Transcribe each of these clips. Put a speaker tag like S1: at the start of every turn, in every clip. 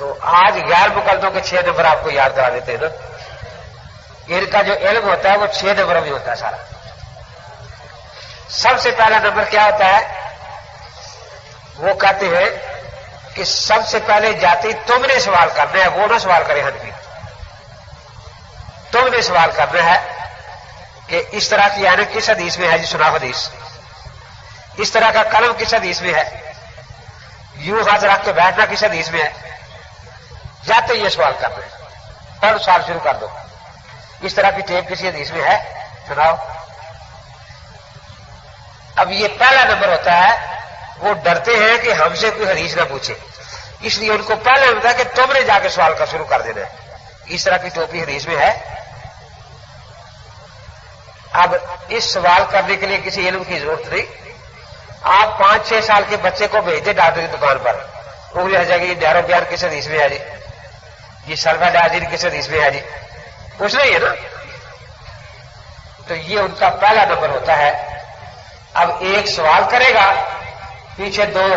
S1: تو آج غیر مقلدوں کے 6 نمبر آپ کو یاد کرا دیتے ہیں نا. ان کا جو علم ہوتا ہے وہ 6 نمبر میں ہوتا ہے سارا. سب سے پہلا نمبر کیا ہوتا ہے؟ وہ کہتے ہیں کہ سب سے پہلے جاتی تم نے سوال کرنا ہے، وہ نہ سوال کرے حنفی. تم نے سوال کرنا ہے کہ اس طرح کی آنے کس حدیث میں ہے جی؟ سنا حدیث. اس طرح کا قلم کس حدیث میں ہے؟ یوں ہاتھ رکھ کے بیٹھنا کس حدیث میں ہے؟ جاتے یہ سوال کرنا ہے. پڑھ سوال شروع کر دو. اس طرح کی ٹیپ کسی حدیث میں ہے؟ سناؤ. اب یہ پہلا نمبر ہوتا ہے. وہ ڈرتے ہیں کہ ہم سے کوئی حدیث نہ پوچھے، اس لیے ان کو پہلے ہوتا ہے کہ تم نے جا کے سوال کا شروع کر دینا ہے. اس طرح کی ٹوپی حدیث میں ہے. اب اس سوال کرنے کے لیے کسی علم کی ضرورت نہیں. آپ 5-6 سال کے بچے کو بھیج دیں ڈاکٹر کی دکان پر، انگلی آ جائے گی ڈیرو بیان کس حدیث میں ہے جی؟ یہ سلفا ڈائزین کس حدیث میں ہے جی؟ کچھ نہیں ہے نا. تو یہ ان کا پہلا نمبر ہوتا ہے. اب ایک سوال کرے گا، پیچھے 2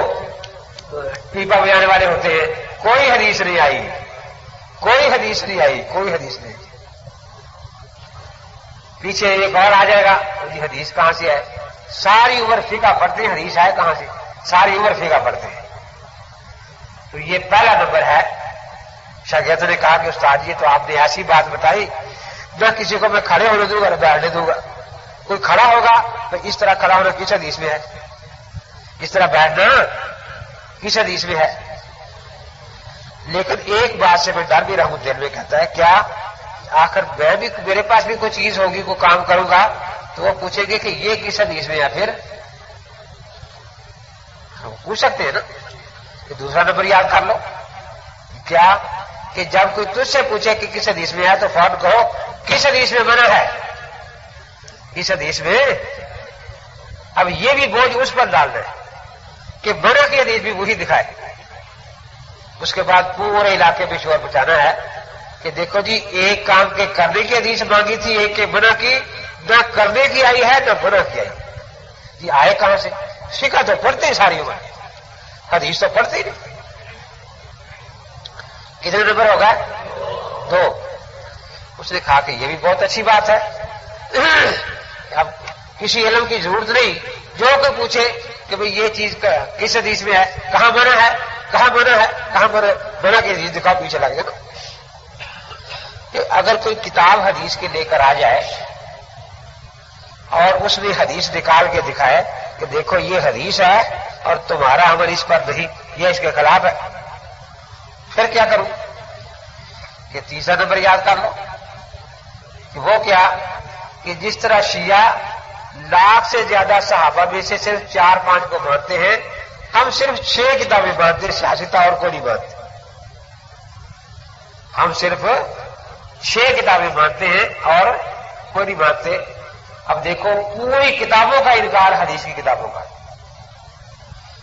S1: پیپا بجانے والے ہوتے ہیں. کوئی حدیث نہیں آئی، کوئی حدیث نہیں آئی، کوئی حدیث نہیں. پیچھے ایک اور آ جائے گا، جی حدیث کہاں سے ہے؟ ساری عمر فقہ پڑھتے ہیں، حدیث ہے کہاں سے؟ ساری عمر فقہ پڑھتے ہیں. تو یہ پہلا نمبر ہے. شاگرد نے کہا کہ استاد یہ تو آپ نے ایسی بات بتائی، نہ کسی کو میں کھڑے ہونے دوں گا نہ بیٹھنے دوں گا. کوئی کھڑا ہوگا تو اس طرح کھڑا ہونا کس حدیث میں ہے؟ اس طرح بیٹھنا کس حدیث میں ہے؟ لیکن ایک بات سے میں ڈر بھی رہا ہوں دل میں، کہتا ہے کیا آخر میں بھی میرے پاس بھی کوئی چیز ہوگی، کوئی کام کروں گا تو وہ پوچھیں گے کہ یہ کس حدیث میں ہے. پھر ہم پوچھ سکتے ہیں نا کہ دوسرا نمبر یاد کر لو. کیا کہ جب کوئی تجھ سے پوچھے کہ کس حدیث میں ہے تو فوراً کہو کس حدیث میں منع ہے، کس حدیث میں. اب یہ بھی بوجھ اس پر ڈالنا ہے کہ منع کی حدیث بھی وہی دکھائے. اس کے بعد پورے علاقے میں شور بچانا ہے کہ دیکھو جی ایک کام کے کرنے کی حدیث مانگی تھی، ایک کے منع کی، نہ کرنے کی آئی ہے نہ منع کی آئی. جی آئے کہاں سے؟ فقہ تو پڑھتے ہیں ساری عمر، حدیث تو پڑھتے ہی نہیں. کتنے نمبر ہوگا؟ 2. اس نے کہا کہ یہ بھی بہت اچھی بات ہے. اب کسی علم کی ضرورت نہیں، جو کوئی پوچھے کہ بھئی یہ چیز کس حدیث میں ہے، کہاں منع ہے، کہاں منع ہے، کہاں منع کی حدیث دکھاؤ، پیچھے لگ گیا نا. کہ اگر کوئی کتاب حدیث کے لے کر آ جائے اور اس میں حدیث نکال کے دکھائے کہ دیکھو یہ حدیث ہے اور تمہارا عمل اس پر نہیں، یہ اس کے خلاف ہے، پھر کیا کروں؟ کہ تیسرا نمبر یاد کر لو کہ وہ کیا کہ جس طرح شیعہ لاکھ سے زیادہ صحابہ میں سے صرف 4-5 کو مانتے ہیں، ہم صرف 6 کتابیں مانتے ہیں، سیاستہ اور کوئی نہیں مانتے. ہم صرف 6 کتابیں مانتے ہیں اور کوئی نہیں مانتے. اب دیکھو پوری کتابوں کا انکار حدیث کی کتابوں کا،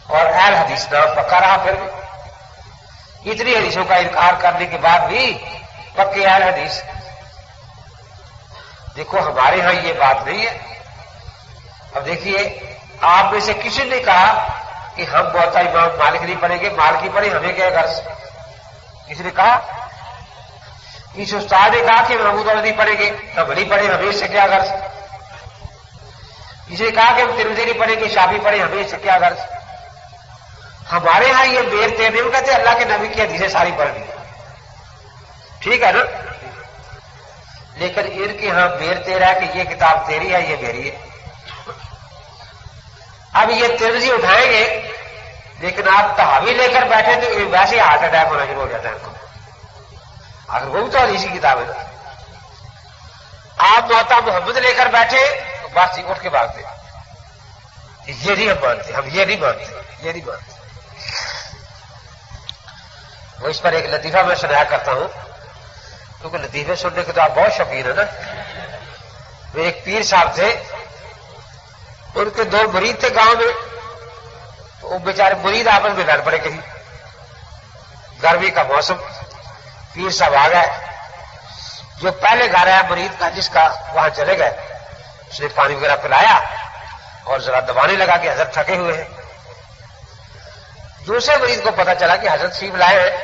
S1: اور اہل حدیث نام پکا رہا. پھر بھی اتنی حدیثوں کا انکار کرنے کے بعد بھی پکے اہل حدیث. دیکھو ہمارے ہاں یہ بات نہیں ہے. اب دیکھیے آپ میں سے کسی نے کہا کہ ہم بہت امام مالک نہیں پڑھیں گے، مالکی پڑھیں، ہمیں کیا غرض؟ کسی نے کہا؟ کسی استاد نے کہا کہ ہم ابو داؤد نہیں پڑھیں گے، ہم نہیں پڑھیں، ہمیں اس سے کیا غرض؟ کسی نے کہا کہ ہم ترمذی نہیں پڑھیں گے، شافعی پڑھیں، ہمیں اس سے کیا غرض؟ ہمارے ہاں یہ بیر تیرنے میں کہتے ہیں اللہ کے نبی کی حدیثیں ساری پڑھ لی، ٹھیک ہے نا. لیکن ان کے ہاں بیر تیرا ہے کہ یہ کتاب تیری ہے، یہ میری ہے. اب یہ ترمذی اٹھائیں گے لیکن آپ تحاوی لے کر بیٹھے تو ویسے ہی ہارٹ اٹیک ہونا شروع ہو جاتا ہے ان کو. اگر وہ بھی تو حدیث کی کتاب ہے نا. آپ موطا محمد لے کر بیٹھے تو بس اٹھ کے بھاگتے، یہ نہیں ہم مانتے، ہم یہ نہیں مانتے، یہ نہیں مانتے. وہ اس پر ایک لطیفہ میں سنایا کرتا ہوں کیونکہ لطیفے سننے کے تو آپ بہت شوقین ہیں نا. وہ ایک پیر صاحب تھے، ان کے 2 مرید تھے گاؤں میں. وہ بیچارے مرید آپس میں لڑ پڑے کہیں، گرمی کا موسم. پیر صاحب آ گئے، جو پہلے گھر آیا مرید کا جس کا، وہاں چلے گئے. اس نے پانی وغیرہ پلایا اور ذرا دبانے لگا کہ حضرت تھکے ہوئے ہیں. دوسرے مریض کو پتا چلا کہ حضرت شریف لائے ہیں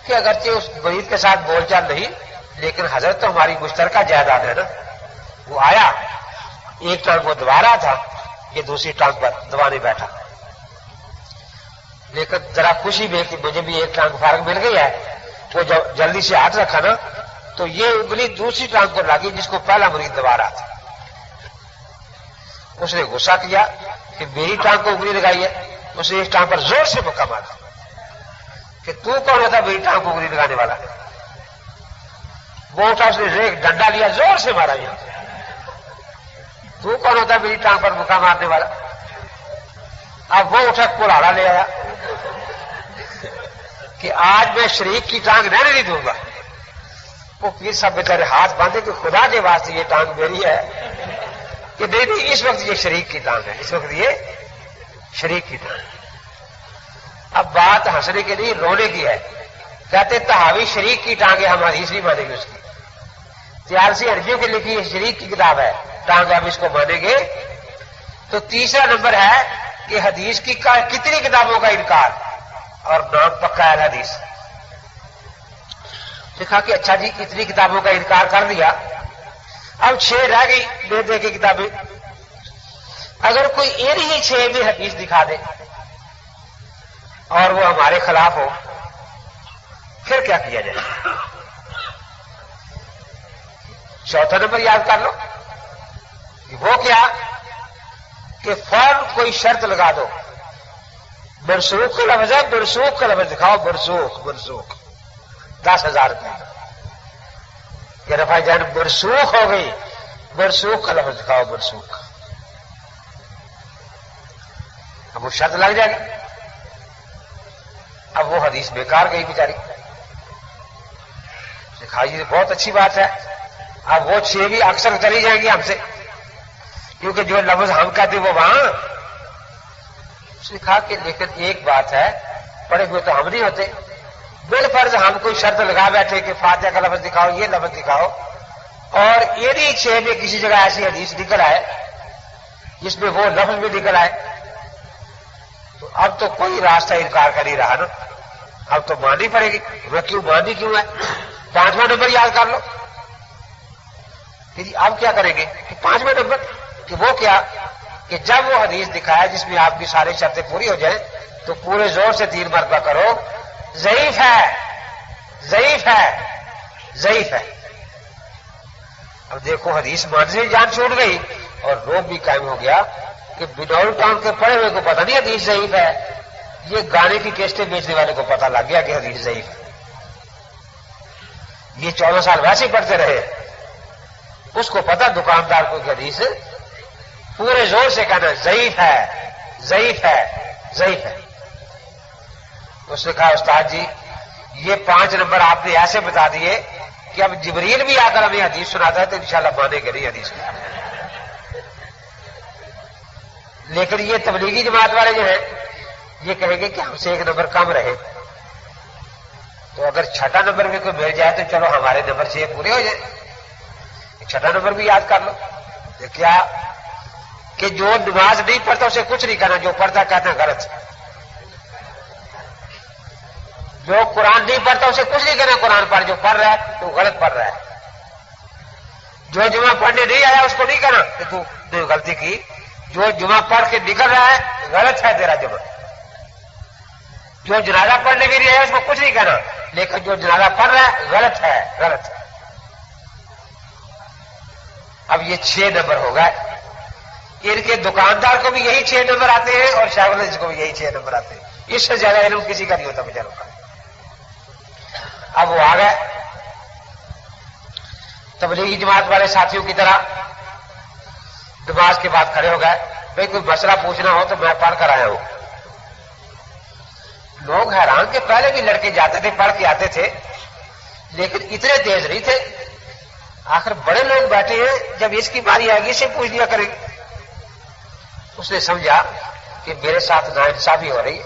S1: کہ اگرچہ اس مریض کے ساتھ بول چال نہیں، لیکن حضرت تو ہماری مشترکہ جائیداد ہے نا. وہ آیا، ایک ٹانگ وہ دبا رہا تھا، یہ دوسری ٹانگ پر دبانے بیٹھا. لیکن ذرا خوشی میں کہ مجھے بھی ایک ٹانگ فارغ مل گئی ہے، تو جب جلدی سے ہاتھ رکھا نا تو یہ انگلی دوسری ٹانگ پر لگی جس کو پہلا مریض دبا رہا تھا. اس نے غصہ کیا کہ میری ٹانگ کو انگلی لگائی ہے. اس نے اس ٹانگ پر زور سے مکہ مارا کہ تو کون ہوتا میری ٹانگ کو انگلی لگانے والا. وہ اٹھا، اس نے ایک ڈنڈا لیا، زور سے مارا. یہاں تو کون ہوتا میری ٹانگ پر مکہ مارنے والا. اب وہ اٹھا کلاڑا لے آیا کہ آج میں شریک کی ٹانگ رہنے نہیں دوں گا. وہ پیر صاحب بیچارے ہاتھ باندھے کہ خدا کے واسطے یہ ٹانگ میری ہے. کہ نہیں، اس وقت یہ شریک کی ٹانگ ہے، اس وقت یہ شریک کی ٹانگ. اب بات ہنسنے کے لیے رونے کی ہے. کہتے تحاوی شریک کی ٹانگ ہے، ہم حدیث نہیں مانیں گے اس کی. تیارسی عربیوں کی لکھی یہ شریک کی کتاب ہے، ٹانگ ہم اس کو مانیں گے. تو تیسرا نمبر ہے کہ حدیث کی کتنی کتابوں کا انکار، اور نام پکا ہے حدیث. دیکھا کہ اچھا جی اتنی کتابوں کا انکار کر دیا، اب 6 رہ گئی دے دے کے کتابیں. اگر کوئی ایک ہی 6 میں حدیث دکھا دے اور وہ ہمارے خلاف ہو، پھر کیا کیا جائے؟ چوتھا نمبر یاد کر لو، وہ کیا کہ فوراً کوئی شرط لگا دو. منسوخ کا لفظ ہے، منسوخ کا لفظ دکھاؤ. منسوخ 10,000 روپئے کہ رفع جان منسوخ ہو گئی. منسوخ کا لفظ دکھاؤ. منسوخ. اب وہ شرط لگ جائے گی. اب وہ حدیث بیکار گئی بیچاری. دکھائیے بہت اچھی بات ہے. اب وہ 6 بھی اکثر چلی جائیں گی ہم سے، کیونکہ جو لفظ ہم کہتے وہ وہاں. اس نے کہا کہ لیکن ایک بات ہے، پڑھے ہوئے تو ہم نہیں ہوتے. بالفرض ہم کوئی شرط لگا بیٹھے کہ فاتحہ کا لفظ دکھاؤ، یہ لفظ دکھاؤ، اور انہی 6 میں کسی جگہ ایسی حدیث نکل آئے جس میں وہ لفظ بھی نکل آئے، تو اب تو کوئی راستہ انکار کر ہی رہا نا. اب تو ماننی پڑے گی. وہ کیوں ماننی کیوں ہے؟ 5واں نمبر یاد کر لو. جی اب کیا کریں گے کہ 5واں نمبر کہ وہ کیا کہ جب وہ حدیث دکھایا جس میں آپ کی ساری شرطیں پوری ہو جائیں تو پورے زور سے 3 مرتبہ کرو ضعیف ہے، ضعیف ہے، ضعیف ہے. اب دیکھو حدیث ماننے سے جان چھوٹ گئی اور روب بھی قائم ہو گیا کہ بدول ٹاؤن کے پڑھے ہوئے کو پتہ نہیں حدیث ضعیف ہے. یہ گانے کی کیسٹیں بیچنے والے کو پتہ لگ گیا کہ حدیث ضعیف ہے. یہ 14 سال ویسے ہی پڑھتے رہے، اس کو پتہ دکاندار کو کہ حدیث پورے زور سے کہنا ضعیف ہے، ضعیف ہے، ضعیف ہے. اس نے کہا استاد جی یہ 5 نمبر آپ نے ایسے بتا دیے کہ اب جبریل بھی آ کر ہمیں حدیث سناتا ہے تو انشاءاللہ مانیں گے نہیں حدیث کی. لیکن یہ تبلیغی جماعت والے جو ہیں یہ کہیں گے کہ ہم سے 1 نمبر کم رہے. تو اگر 6واں نمبر میں کوئی مل جائے تو چلو ہمارے نمبر 6 پورے ہو جائیں. 6واں نمبر بھی یاد کر لو. کیا کہ جو نماز نہیں پڑھتا اسے کچھ نہیں کہنا، جو پڑھتا کہتا غلط. جو قرآن نہیں پڑھتا اسے کچھ نہیں کہنا قرآن پڑھ، جو پڑھ رہا ہے تو غلط پڑھ رہا ہے. جو جمعہ پڑھنے نہیں آیا اس کو نہیں کہنا کہ تو نے غلطی کی. جو جمعہ پڑھ کے نکل رہا ہے غلط ہے تیرا جمعہ. جو جنازہ پڑھنے بھی نہیں آیا اس کو کچھ نہیں کہنا، لیکن جو جنازہ پڑھ رہا ہے غلط ہے، غلط ہے. اب یہ 6 نمبر ہو گئے. ان کے دکاندار کو بھی یہی 6 نمبر آتے ہیں اور شاہ والد کو بھی یہی 6 نمبر آتے ہیں. اس سے زیادہ علم کسی کا نہیں ہوتا بیچاروں کا. اب وہ آ گئے تبلیغی جماعت والے ساتھیوں کی طرح نماز کے بعد کھڑے ہو گئے. بھائی کوئی مسئلہ پوچھنا ہو تو میں پڑھ کر آیا ہوں. لوگ حیران کہ پہلے بھی لڑکے جاتے تھے پڑھ کے آتے تھے لیکن اتنے تیز نہیں تھے. آخر بڑے لوگ بیٹھے ہیں، جب اس کی باری آئے گی اسے پوچھ لیا کریں. اس نے سمجھا کہ میرے ساتھ ناانصافی ہو رہی ہے.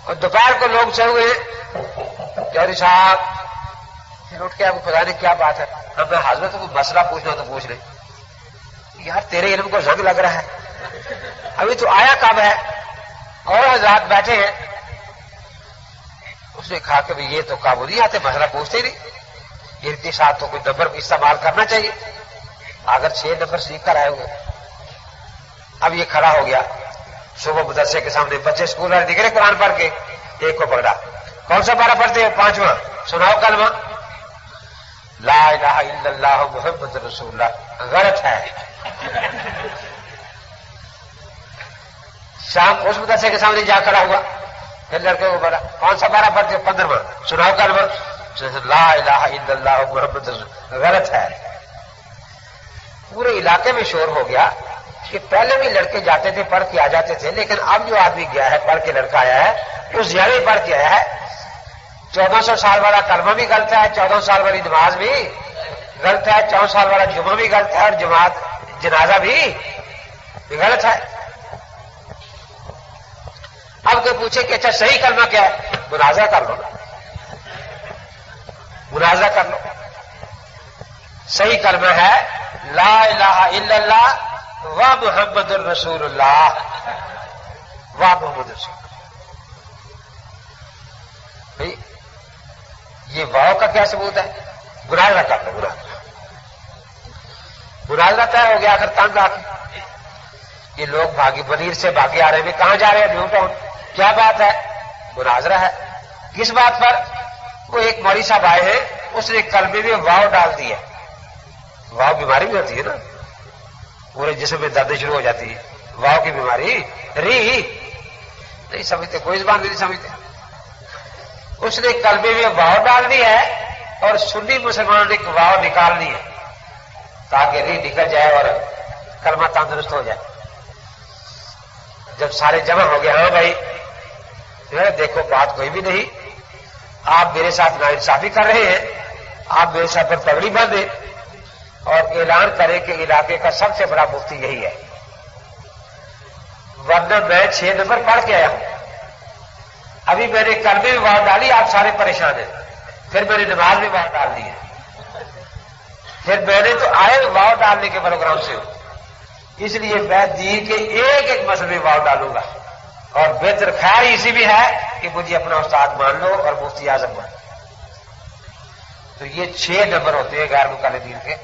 S1: اور دوپہر کو لوگ چڑھ ہوئے چودھری صاحب پھر اٹھ کے آپ کو خدا نے کیا بات ہے، اب میں حاضر تو کوئی مسئلہ پوچھنا تو پوچھ لیں. یار تیرے علم کو زنگ لگ رہا ہے، ابھی تو آیا کب ہے. اور حضرات بیٹھے ہیں. اس نے کہا کہ یہ تو قابو نہیں آتے، مسئلہ پوچھتے ہی نہیں، یہ کے ساتھ تو کوئی نمبر استعمال کرنا چاہیے، اگر 6 نمبر سیکھ کر آئے ہوئے۔ اب یہ کھڑا ہو گیا صبح مدرسے کے سامنے، بچے اسکول والے دکھ رہے قرآن پڑھ کے، ایک کو پکڑا، کون سا پارہ پڑھتے ہو؟ 5واں، سناؤ کلمہ لا الہ الا اللہ محمد رسول اللہ۔ غلط ہے۔ شام کو اس مدرسے کے سامنے جا کھڑا ہوا، پھر لڑکے کو بولا کون سا پارہ پڑھتے ہو؟ 15واں، سناؤ کلمہ لا الہ الا اللہ محمد رسول اللہ۔ غلط ہے۔ پورے علاقے میں شور ہو گیا کہ پہلے بھی لڑکے جاتے تھے پڑھ کے آ جاتے تھے، لیکن اب جو آدمی گیا ہے پڑھ کے لڑکا آیا ہے وہ زیادہ ہی پڑھ کے آیا ہے۔ 1400 سال والا کلمہ بھی غلط ہے، 14 سال والی نماز بھی غلط ہے، 14 سال والا جمعہ بھی غلط ہے، اور جنازہ بھی غلط ہے۔ اب کوئی پوچھے کہ اچھا صحیح کلمہ کیا ہے؟ مناظرہ کر لو، مناظرہ کر لو۔ صحیح کلمہ ہے لا الہ الا اللہ و محمد الرسول اللہ، و محمد رسول اللہ۔ بھائی یہ واؤ کا کیا ثبوت ہے؟ مناظرہ کر لو، مناظرہ طے ہو گیا۔ آخر تنگ آ کے یہ لوگ بھاگی بنیر سے بھاگے آ رہے ہیں، کہاں جا رہے ہیں؟ New town. کیا بات ہے؟ مناظرہ ہے۔ کس بات پر؟ وہ ایک مولوی صاحب آئے ہیں، اس نے کلمے میں واؤ ڈال دی ہے۔ واؤ بیماری بھی ہوتی ہے نا، پورے جسم میں درد شروع ہو جاتی ہے، واؤ کی بیماری۔ ری نہیں سمجھتے، کوئی زبان بھی نہیں سمجھتے۔ اس نے کلمے میں واؤ ڈال دی ہے اور سنی مسلمانوں نے واؤ نکالنی ہے تاکہ ری نکل جائے اور کلمہ تندرست ہو جائے۔ جب سارے جمع ہو گئے، ہاں بھائی دیکھو بات کوئی بھی نہیں، آپ میرے ساتھ ناانصافی کر رہے ہیں، آپ میرے ساتھ پر پگڑی باندھیں اور اعلان کریں کہ علاقے کا سب سے بڑا مفتی یہی ہے، ورنہ میں 6 نمبر پڑھ کے آیا ہوں۔ ابھی میں نے کلمے میں واؤ ڈالی، آپ سارے پریشان ہیں، پھر میں نے نماز میں واؤ ڈال دی ہے، پھر میں نے تو آئے واؤ ڈالنے کے پروگرام سے ہوں، اس لیے میں دین کے ایک ایک مسئلے میں واؤ ڈالوں گا، اور بہتر خیر اسی بھی ہے کہ مجھے اپنا استاد مان لو اور مفتی اعظم مان لو۔ تو یہ 6 نمبر ہوتے ہیں غیر مقلدین کے۔